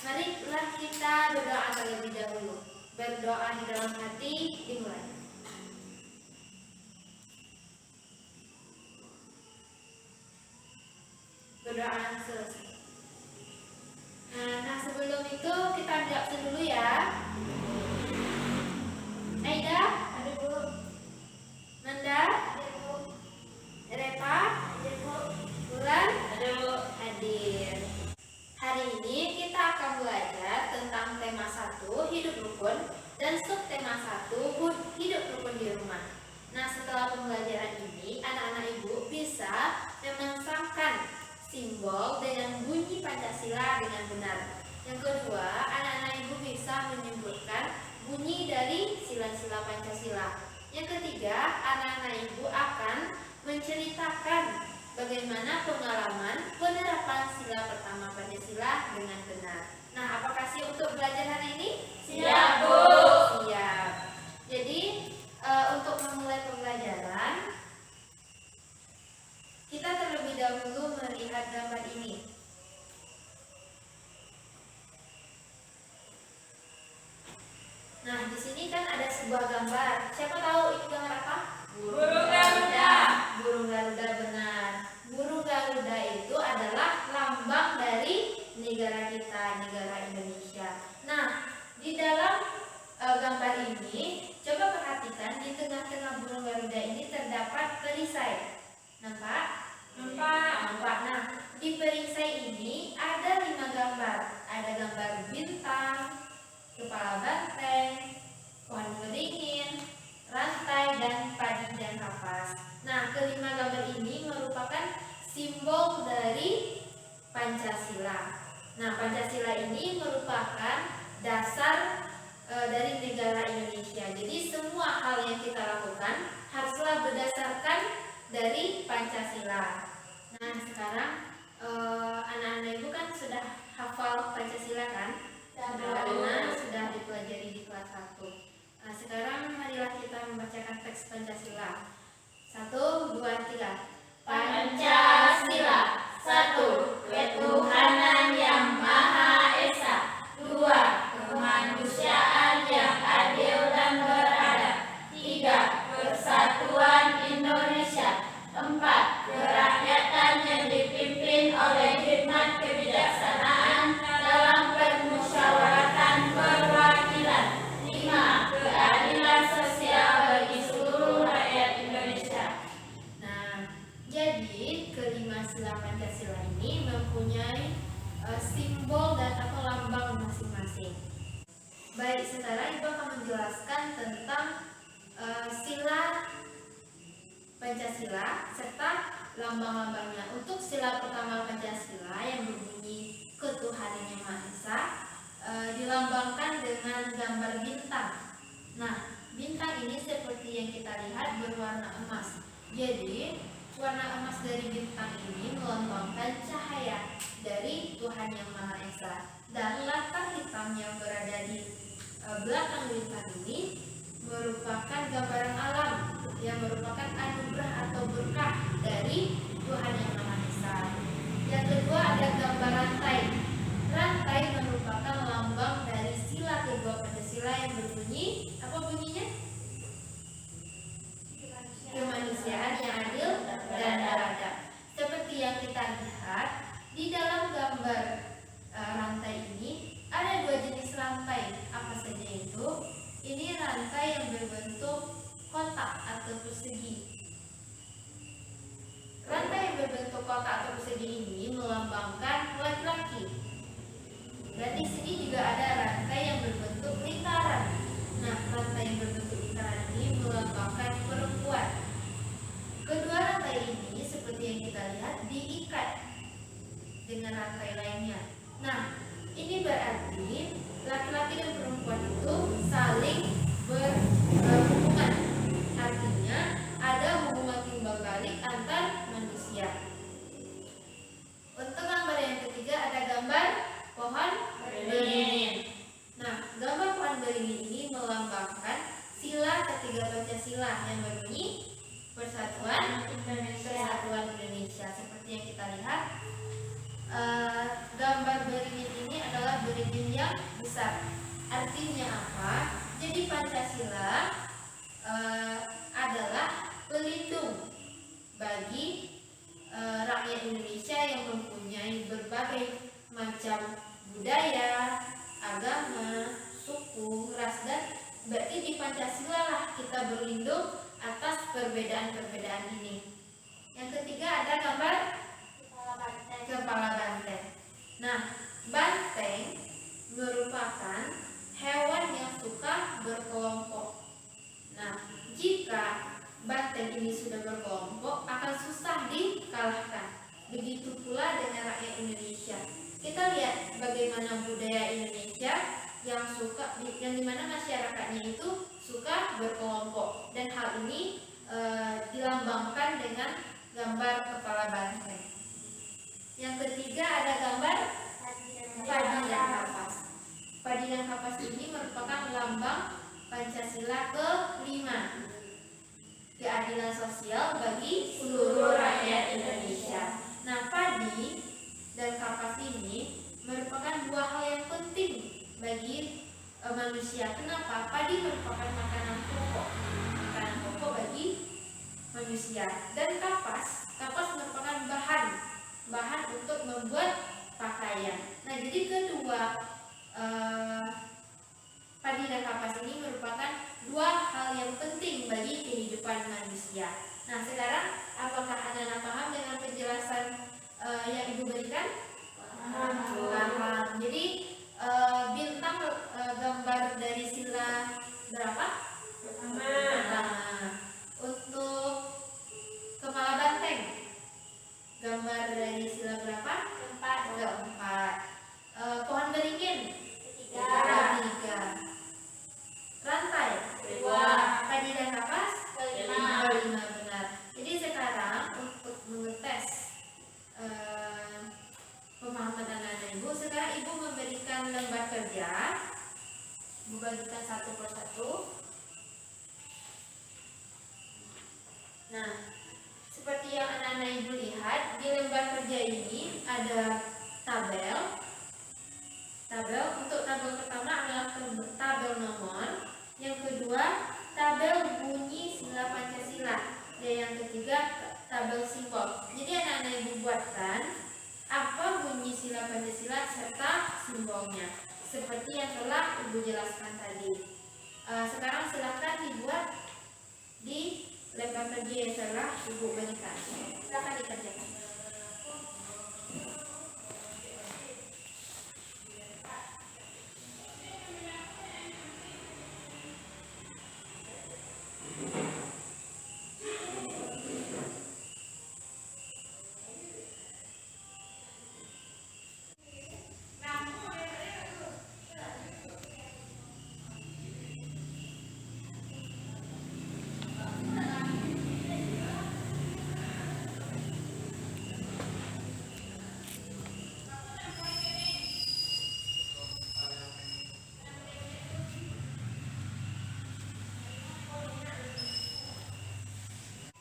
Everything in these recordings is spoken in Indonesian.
marilah kita berdoa terlebih dahulu. Berdoa di dalam hati dimulai. Berdoa selesai. Nah, sebelum itu kita ambil absen dulu ya. Aida, ada Bu. Nanda, ada Bu. Repa, ada Bu. Bulan, ada Bu. Hadir. Hari ini kita akan belajar tentang tema 1, hidup rukun, dan subtema 1, hidup rukun di rumah. Nah, setelah pembelajaran ini, anak-anak ibu bisa memasangkan simbol dengan bunyi Pancasila dengan benar. Yang kedua, anak-anak ibu bisa menyebutkan bunyi dari sila-sila Pancasila. Yang ketiga, anak-anak ibu akan menceritakan bagaimana pengalaman penerapan sila pertama Pancasila dengan benar. Nah, apakah siap untuk belajar hari ini? Siap, Bu. Siap. Jadi, untuk memulai pembelajaran, kita terlebih dahulu melihat gambar ini. Nah, di sini kan ada sebuah gambar. Siapa tahu ini gambar apa? Burung Garuda. Burung Garuda, benar. Burung Garuda itu adalah lambang dari negara kita, negara Indonesia. Nah, di dalam gambar ini, coba perhatikan di tengah-tengah burung Garuda ini terdapat perisai. Nampak? Nampak. Nah, di perisai ini ada 5 gambar. Ada gambar bintang, kepala banteng, pohon beringin, rantai, dan padi dan kapas. Nah, kelima gambar ini merupakan simbol dari Pancasila. Nah, Pancasila ini merupakan dasar dari negara Indonesia. Jadi semua hal yang kita lakukan haruslah berdasarkan dari Pancasila. Nah, sekarang anak-anak ibu kan sudah hafal Pancasila kan? Karena sudah dipelajari di kelas 1. Nah, sekarang marilah kita membacakan teks Pancasila. 1, 2, 3. Pancasila. 1. Ketuhanan yang Maha Esa. 2. Kemanusiaan yang adil dan beradab. 3. Persatuan Indonesia. 4. Kerakyatan yang dipimpin oleh hikmat kebijaksanaan dalam permusyawaratan perwakilan. 5. Keadilan sosial bagi seluruh rakyat Indonesia. Nah, jadi kelima sila Pancasila ini mempunyai simbol dan atau lambang masing-masing. Baik, sekarang Ibu akan menjelaskan tentang sila Pancasila serta lambang-lambangnya. Untuk sila pertama Pancasila yang berbunyi Ketuhanan yang Maha Esa dilambangkan dengan gambar bintang. Nah, bintang ini seperti yang kita lihat berwarna emas. Jadi, warna emas dari bintang ini melambangkan cahaya dari Tuhan yang Maha Esa. Dan latar hitam yang berada di belakang bintang ini merupakan gambaran alam yang merupakan anugerah atau berkah dari Tuhan yang Maha Esa. Yang kedua ada gambar rantai. Rantai merupakan lambang dari sila kedua Pancasila yang berbunyi, apa bunyinya? Kemanusiaan yang adil dan beradab. Seperti yang kita lihat di dalam gambar rantai ini ada 2 jenis rantai. Apa saja itu? Ini rantai yang berbentuk kotak atau persegi. Rantai yang berbentuk kotak atau persegi ini melambangkan laki-laki. Dan di sini juga ada rantai yang berbentuk lingkaran. Nah, rantai yang berbentuk lingkaran ini melambangkan perempuan. Kedua rantai ini seperti yang kita lihat diikat dengan rantai lainnya. Nah, ini berarti laki-laki dan perempuan itu saling berhubungan. Artinya ada hubungan timbal balik antar manusia. Untuk gambar yang ketiga ada gambar pohon beringin. Nah, gambar pohon beringin ini melambangkan sila ketiga Pancasila yang berbunyi Persatuan Indonesia. Seperti yang kita lihat, gambar beringin ini adalah beringin artinya apa? Jadi Pancasila adalah pelindung bagi rakyat Indonesia yang mempunyai berbagai macam budaya, agama, suku, ras, dan berarti di Pancasila lah kita berlindung atas perbedaan-perbedaan ini. Yang ketiga ada gambar kepala banteng. Nah, banteng merupakan hewan yang suka berkelompok. Nah, jika banteng ini sudah berkelompok akan susah dikalahkan. Begitu pula dengan rakyat Indonesia. Kita lihat bagaimana budaya Indonesia yang dimana masyarakatnya itu suka berkelompok, dan hal ini dilambangkan dengan gambar kepala banteng. Yang ketiga ada gambar padi dan kapas. Padi dan kapas ini merupakan lambang Pancasila ke-5, keadilan sosial bagi seluruh rakyat Indonesia. Nah, padi dan kapas ini merupakan dua hal yang penting bagi manusia. Kenapa? Padi merupakan makanan pokok bagi manusia, dan kapas merupakan bahan untuk membuat pakaian. Nah, jadi kedua padi dan kapas ini merupakan dua hal yang penting bagi kehidupan manusia. Nah, sekarang apakah anak-anak paham dengan penjelasan yang Ibu berikan? Paham. Jadi bintang gambar dari sila berapa? Nah, untuk kepala banteng gambar dari sila berapa? Keempat. Pohon beringin? Ketiga. Rantai? Kedua. Padi dan kapas? Kelima. Benar. Jadi sekarang untuk mengetes pemahaman anak-anak Ibu, sekarang Ibu memberikan lembar kerja. Ibu bagikan satu persatu. Nah, seperti yang anak-anak Ibu lihat, di lembar kerja ini ada tabel. Untuk tabel pertama adalah tabel nomor, yang kedua tabel bunyi sila Pancasila, dan yang ketiga tabel simbol. Jadi anak-anak Ibu buatkan apa bunyi sila Pancasila serta simbolnya, seperti yang telah Ibu jelaskan tadi. Sekarang silakan dibuat di lembar kerja yang telah Ibu berikan. Silakan dikerjakan.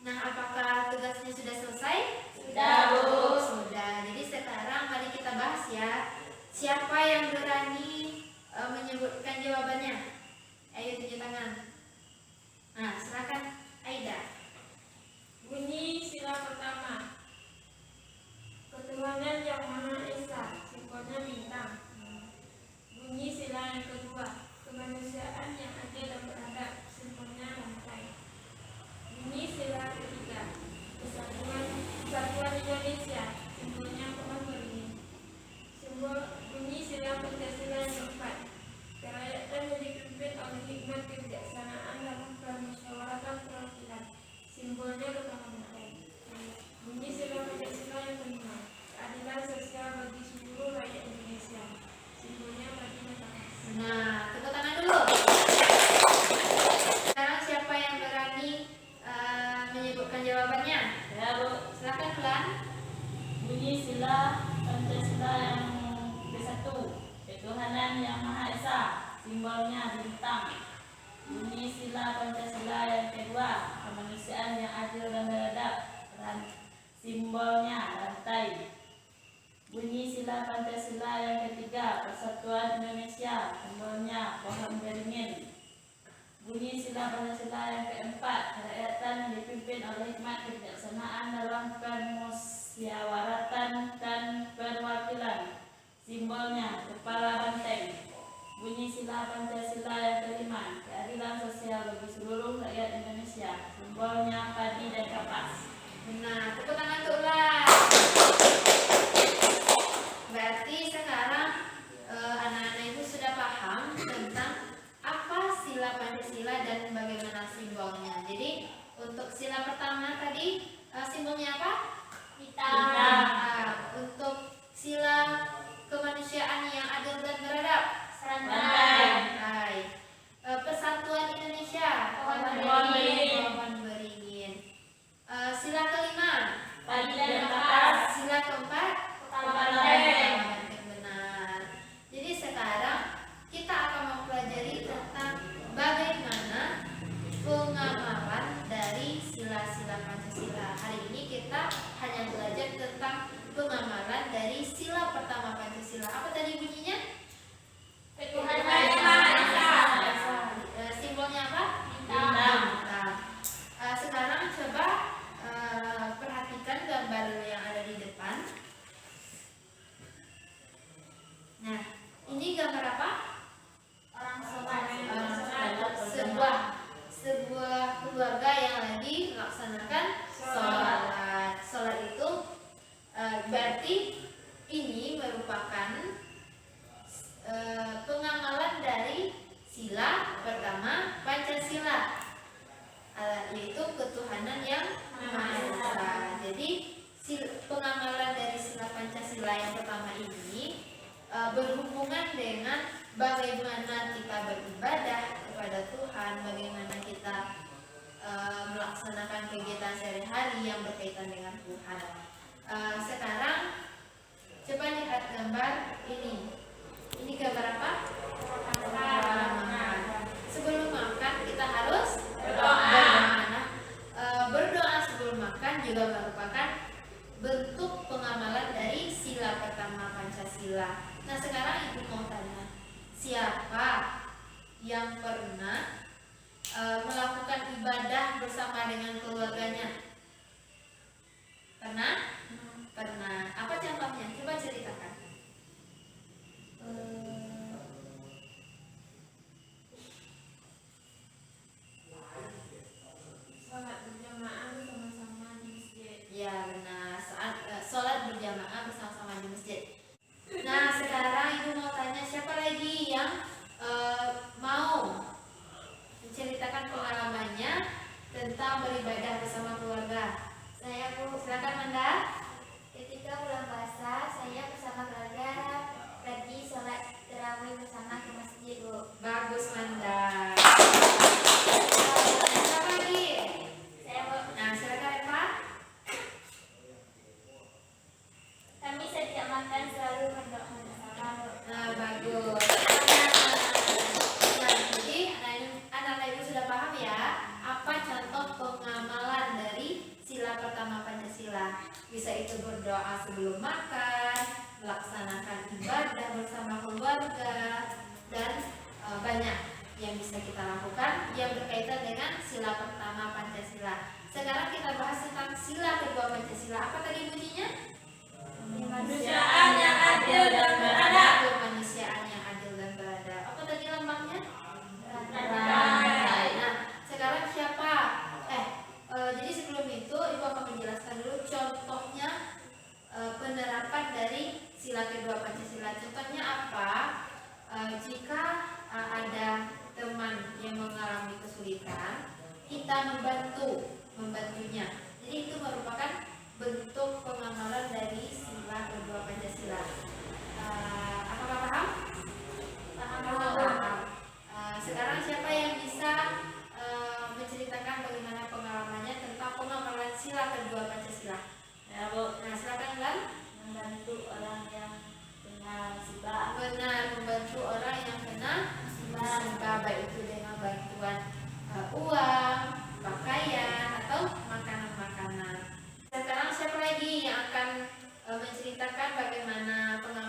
Nah, apakah tugasnya sudah selesai? Sudah, Bu. Sudah. Jadi sekarang mari kita bahas ya. Siapa yang berani menyebutkan jawabannya? Ayo tunjuk tangan. Nah, silakan Aida. Bunyi sila pertama. Ketuhanan Yang Maha Esa, simbolnya bintang. Bunyi sila yang kedua. Kemanusiaan yang adil dan beradab, simbolnya rantai. Bunyi sila ketiga. Kesatuan Indonesia, simbolnya pohon beringin. Bunyi sila Pancasila yang keempat. Kerakyatan yang dipimpin oleh hikmat kebijaksanaan dalam permusyawaratan perwakilan, simbolnya kepala banteng. Bunyi sila Pancasila yang kelima. Keadilan sosial bagi seluruh rakyat Indonesia, simbolnya padi dan kapas. Nah, tepuk tangan dulu. Sekarang siapa yang berani menyebutkan jawabannya? Ya, Bu. Silakan Bulan. Bunyi sila Pancasila yang ke-1. Ketuhanan Yang Maha Esa, simbolnya bintang. Bunyi sila Pancasila yang kedua. Kemanusiaan yang adil dan beradab, simbolnya rantai. Bunyi sila Pancasila yang ketiga, Persatuan Indonesia, simbolnya pohon beringin. Bunyi sila Pancasila yang keempat, kerakyatan yang dipimpin oleh hikmat kebijaksanaan dalam permusyawaratan dan perwakilan. Simbolnya kepala banteng. Bunyi sila Pancasila yang kelima, keadilan sosial bagi seluruh rakyat Indonesia. Simbolnya padi dan kapas. Benar, tepuk tangan untuk ulas. Berarti sekarang anak-anak ibu sudah paham tentang apa sila Pancasila dan bagaimana simbolnya. Jadi untuk sila pertama tadi simbolnya apa? Bintang. Untuk sila kemanusiaan yang adil dan beradab, Banteng. Persatuan Indonesia, Pohon beringin. pohon beringin. Sila kelima, Padi dan kapas. sila keempat, Kepala banteng. benar. Jadi sekarang kita akan mempelajari tentang bagaimana pengamalan dari sila-sila Pancasila. Hari ini kita hanya belajar tentang pengamalan dari sila pertama Pancasila. Apa tadi bunyinya? Tuhan Yang Maha Esa. Simbolnya apa? Bintang. Bintang. Sekarang coba perhatikan gambar yang ada di depan. Nah, ini gambar apa? Orang sholat. Sebuah keluarga yang lagi melaksanakan sholat. Sholat itu berarti ini merupakan pengamalan dari sila pertama Pancasila, yaitu ketuhanan yang Maha Esa. Jadi pengamalan dari sila Pancasila yang pertama ini berhubungan dengan bagaimana kita beribadah kepada Tuhan, bagaimana kita melaksanakan kegiatan sehari-hari yang berkaitan dengan Tuhan. Sekarang coba lihat gambar ini. Ini gambar apa? Makan. Sebelum makan kita harus Berdoa. Nah, berdoa sebelum makan juga merupakan bentuk pengamalan dari sila pertama Pancasila. Nah, sekarang ibu mau tanya, siapa yang pernah melakukan ibadah bersama dengan keluarganya? Pernah? Pernah. Apa contohnya? Coba ceritakan. Sholat berjamaah bersama-sama di masjid. Ya, benar. Saat sholat berjamaah bersama-sama di masjid. Nah, sekarang ibu mau tanya, siapa lagi yang mau menceritakan pengalamannya tentang beribadah bersama keluarga? Saya Bu, Silakan Manda. ketika bulan puasa saya bersama keluarga pergi sholat tarawih bersama ke masjid Bu. Bagus Manda. Siapa lagi? Saya Bu, Nah, silakan Eva. kami setiap makan selalu berdoa bersama Bu. Nah, bagus. Nah, jadi anak-anak ibu sudah paham ya apa contoh pengamalan dari sila pertama Pancasila. Bisa itu berdoa sebelum makan, melaksanakan ibadah bersama keluarga, dan banyak yang bisa kita lakukan yang berkaitan dengan sila pertama Pancasila. Sekarang kita bahas tentang sila kedua Pancasila. Apa tadi bunyinya? Kemanusiaan yang adil dan beradab. Kemanusiaan yang adil dan beradab. Apa tadi lambangnya? Rantai. Nah, sekarang siapa? Jadi sebelum itu ibu akan menjelaskan dulu contohnya penerapan dari sila kedua Pancasila. Contohnya apa? Jika ada teman yang mengalami kesulitan, kita membantunya. Jadi itu merupakan bentuk pengamalan dari sila kedua Pancasila. Apakah paham? Paham. Sekarang siapa yang bisa menceritakan bagaimana pengalamannya tentang pengamalan sila kedua Pancasila? Ya Bu, Nah, silakan Lan. membantu orang yang kena musibah. Benar, membantu orang yang kena musibah, baik itu dengan bantuan uang, pakaian, atau makanan-makanan. Sekarang siapa lagi yang akan menceritakan bagaimana pengalaman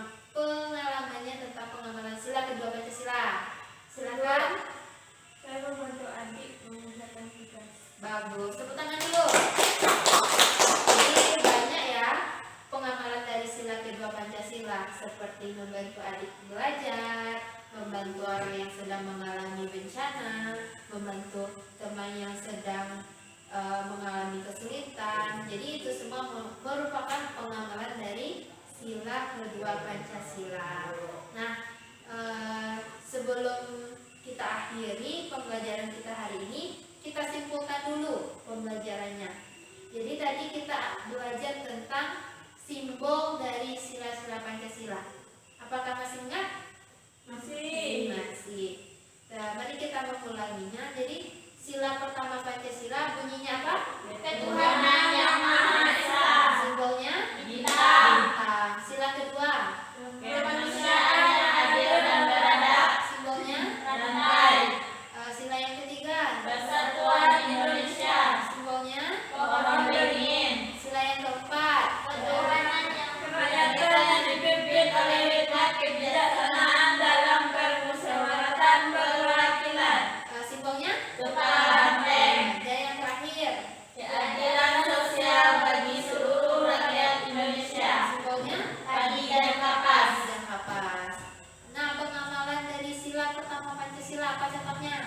Pancasila seperti membantu adik belajar, membantu orang yang sedang mengalami bencana, membantu teman yang sedang mengalami kesulitan. Jadi itu semua merupakan pengamalan dari sila kedua Pancasila. Nah, sebelum kita akhiri pembelajaran kita hari ini, kita simpulkan dulu pembelajarannya. Jadi tadi kita belajar tentang simbol dari sila-sila Pancasila. Apakah masih ingat? Masih. Nah, mari kita mengulanginya. Jadi sila pertama Pancasila bunyinya apa? Ketuhanan Yang Maha Esa. Simbolnya Bintang. bintang. Sila kedua Kemanusiaan yang adil dan beradab. simbolnya Rantai. sila yang ketiga Persatuan Indonesia. simbolnya Pohon beringin. sila yang keempat Ketuhanan yang Kerakyatan yang dipimpin oleh hikmat kebijaksanaan dalam permusyawaratan perwakilan. simbolnya Kepala banteng. dan yang terakhir Keadilan sosial bagi seluruh rakyat Indonesia. simbolnya Padi dan kapas. dan kapas. Nah, pengamalan dari sila pertama Pancasila apa contohnya?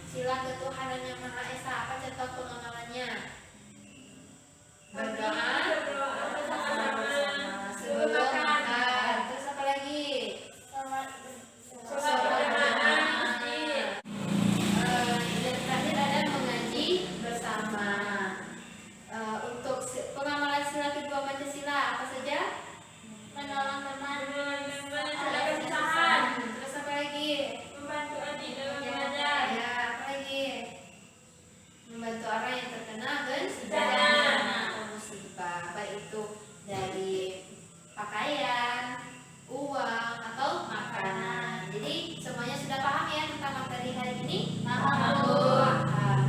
Sila ketuhanan yang Maha Esa, apa contoh pengamalannya? Berdoa bersama sebelum makan. Terus apa lagi? Sholat berjamaah. Dan terakhir ada mengaji bersama. Untuk pengamalan sila kedua Pancasila apa saja? menolong teman, Ada kesusahan. Terus apa lagi? Membantu adik dalam Ya, belajar. apa lagi? Membantu orang yang terkena Bencana. atau musibah, baik itu dari pakaian, uang atau makanan. Jadi semuanya sudah paham ya tentang materi hari ini? Paham, Bu. Paham.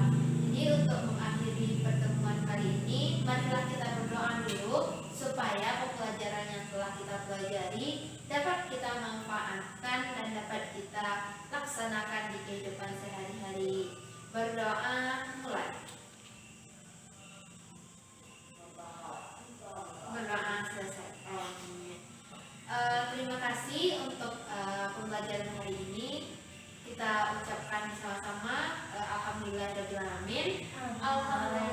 Jadi untuk mengakhiri pertemuan kali ini, marilah kita berdoa dulu supaya pembelajaran yang telah kita pelajari dapat kita manfaatkan dan dapat kita laksanakan di kehidupan sehari-hari. Berdoa mulai. Berdoa selesai. Terima kasih untuk pembelajaran hari ini. Kita ucapkan sama-sama alhamdulillahirabbil alamin. Alhamdulillah.